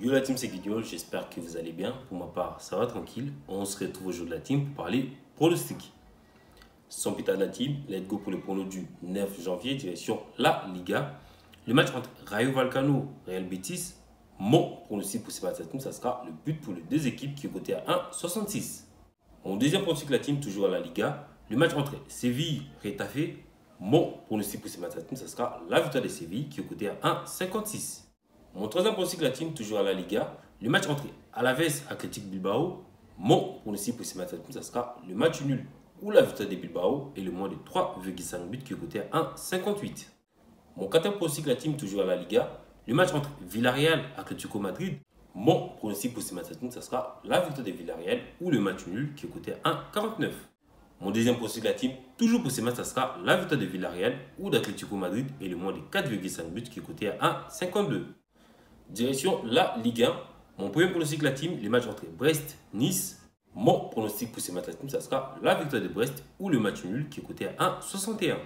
Yo la team, c'est Guignol, j'espère que vous allez bien. Pour ma part, ça va tranquille. On se retrouve aujourd'hui de la team pour parler pronostic. Sans pita de la team, let's go pour le prono du 9 janvier, direction la Liga. Le match entre Rayo Vallecano et Real Betis. Mon pronostic pour cette team, ça sera le but pour les deux équipes qui est coté à 1,66. Mon deuxième pronostic de la team, toujours à la Liga. Le match entre Séville et Retafe. Mon pronostic pour cette team, ça sera la victoire de Séville qui est coté à 1,56. Mon troisième pronostic de la team, toujours à la Liga, le match entre Alaves et Athletic Bilbao. Mon pronostic pour ce match, ça sera le match nul ou la victoire de Bilbao et le moins de 3,5 buts qui est coté à 1,58. Mon quatrième pronostic de la team, toujours à la Liga, le match entre Villarreal et Atlético Madrid. Mon pronostic pour ce match, ça sera la victoire de Villarreal ou le match nul qui est coté à 1,49. Mon deuxième pronostic de la team, toujours pour ce match, ça sera la victoire de Villarreal ou d'Atlético Madrid et le moins de 4,5 buts qui est coté à 1,52. Direction la Ligue 1. Mon premier pronostic de la team, les matchs entre Brest, Nice. Mon pronostic pour ce match de la team, ça sera la victoire de Brest ou le match nul qui est coté à 1,61.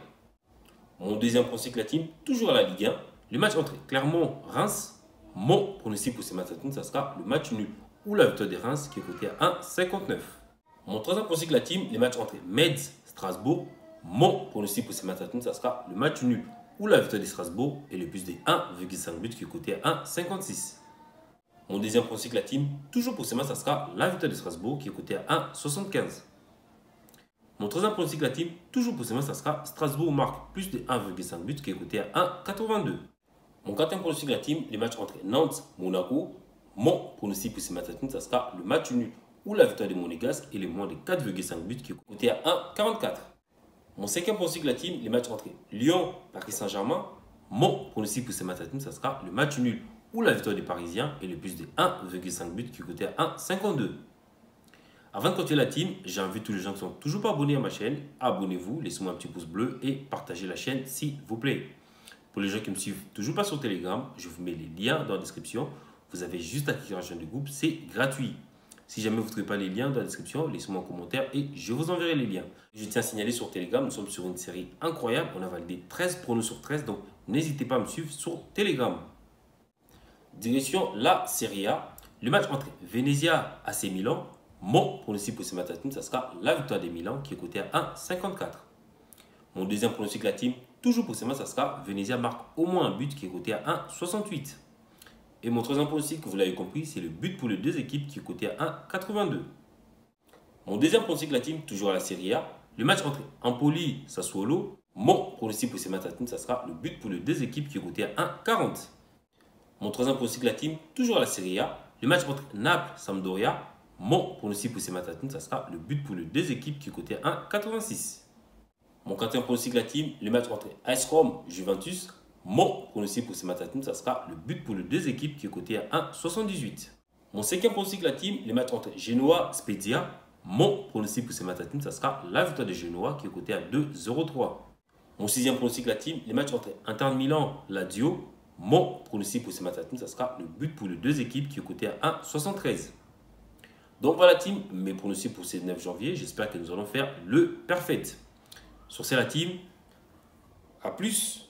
Mon deuxième pronostic de la team, toujours à la Ligue 1, les matchs entre Clermont-Reims. Mon pronostic pour ce match de la team, ça sera le match nul ou la victoire de Reims qui est coté à 1,59. Mon troisième pronostic de la team, les matchs entre Metz-Strasbourg. Mon pronostic pour ce match de la team, ça sera le match nul ou la victoire de Strasbourg et le plus de 1,5 buts qui est coté à 1,56. Mon deuxième pronostic de la team, toujours pour ce match, ça sera la victoire de Strasbourg qui est coté à 1,75. Mon troisième pronostic de la team, toujours pour ce match, ça sera Strasbourg marque plus de 1,5 buts qui est coté à 1,82. Mon quatrième pronostic de la team, les matchs entre Nantes et Monaco. Mon pronostic pour ce match de la team, ça sera le match nul ou la victoire de Monégasque et le moins de 4,5 buts qui est coté à 1,44. Mon cinquième pronostic de la team, les matchs entre Lyon et Paris Saint-Germain. Mon pronostic pour ce match de la team, ça sera le match nul ou la victoire des Parisiens et le plus de 1,5 buts qui est coté à 1,52. Avant de continuer la team, j'invite tous les gens qui ne sont toujours pas abonnés à ma chaîne, abonnez-vous, laissez-moi un petit pouce bleu et partagez la chaîne s'il vous plaît. Pour les gens qui ne me suivent toujours pas sur Telegram, je vous mets les liens dans la description. Vous avez juste à cliquer sur la chaîne du groupe, c'est gratuit. Si jamais vous ne trouvez pas les liens dans la description, laissez-moi un commentaire et je vous enverrai les liens. Je tiens à signaler sur Telegram, nous sommes sur une série incroyable. On a validé 13 pronos sur 13, donc n'hésitez pas à me suivre sur Telegram. Direction la Serie A. Le match entre Venezia et AC Milan. Mon pronostic pour ce match, ça sera la victoire des Milan qui est coté à 1,54. Mon deuxième pronostic de la team, toujours pour ce match, ça sera Venezia marque au moins un but qui est coté à 1,68. Et mon troisième pronostic, vous l'avez compris, c'est le but pour les deux équipes qui est coté à 1,82. Mon deuxième pronostic de la team, toujours à la Serie A, le match entre Empoli et Sassuolo. Mon pronostic pour ce match de la team, ça sera le but pour les deux équipes qui est coté à 1,40. Mon troisième pronostic de la team, toujours à la Serie A, le match entre Naples et Sampdoria. Mon pronostic pour ce match de la team, ça sera le but pour les deux équipes qui est coté à 1,86. Mon quatrième pronostic de la team, le match entre AS Rome et Juventus. Mon pronostic pour ce match de la team, ça sera le but pour les deux équipes qui est coté à 1,78. Mon cinquième pronostic de la team, le match entre Genoa et Spezia. Mon pronostic pour ce match de la team, ça sera la victoire de Genoa qui est coté à 2,03. Mon sixième pronostic de la team, le match entre Inter Milan et Lazio. Mon pronostic pour ce match de la team, ça sera le but pour les deux équipes qui est coté à 1,73. Donc voilà team, mes pronostics pour ce 9 janvier. J'espère que nous allons faire le perfect. Sur ce la team, à plus.